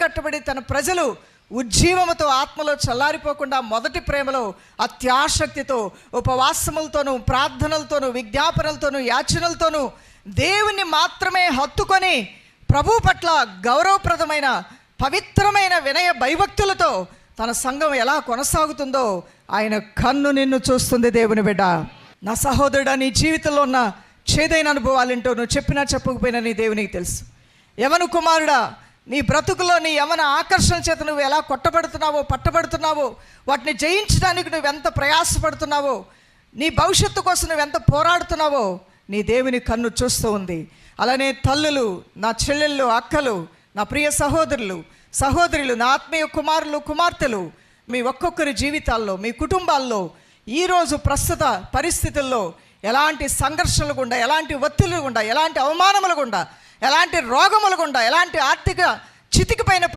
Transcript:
కట్టబడి తన ప్రజలు ఉజ్జీవముతో ఆత్మలో చల్లారిపోకుండా మొదటి ప్రేమలో అత్యాసక్తితో ఉపవాసములతోనూ ప్రార్థనలతోనూ విజ్ఞాపనలతోనూ యాచనలతోనూ దేవుణ్ణి మాత్రమే హత్తుకొని ప్రభు పట్ల గౌరవప్రదమైన పవిత్రమైన వినయ భయభక్తులతో తన సంఘం ఎలా కొనసాగుతుందో ఆయన కన్ను నిన్ను చూస్తుంది. దేవుని బిడ్డ, నా సహోదరుడా, నీ జీవితంలో ఉన్న చేదైన అనుభవాలేంటో నువ్వు చెప్పినా చెప్పకపోయినా నీ దేవునికి తెలుసు. యవన కుమారుడా, నీ బ్రతుకులో నీ యవన ఆకర్షణ చేత నువ్వు ఎలా కొట్టబడుతున్నావో పట్టబడుతున్నావో, వాటిని జయించడానికి నువ్వు ఎంత ప్రయాసపడుతున్నావో, నీ భవిష్యత్తు కోసం నువ్వు ఎంత పోరాడుతున్నావో నీ దేవుని కన్ను చూస్తూ ఉంది. అలానే తల్లులు, నా చెల్లెళ్ళు, అక్కలు, నా ప్రియ సహోదరులు సహోదరులు, నా ఆత్మీయ కుమారులు కుమార్తెలు, మీ ఒక్కొక్కరి జీవితాల్లో మీ కుటుంబాల్లో ఈరోజు ప్రస్తుత పరిస్థితుల్లో ఎలాంటి సంఘర్షణలు గుండా, ఎలాంటి ఒత్తిళ్ళు గుండా, ఎలాంటి అవమానములు గుండా, ఎలాంటి రోగములు గుండా, ఎలాంటి ఆర్థిక చితికిపోయిన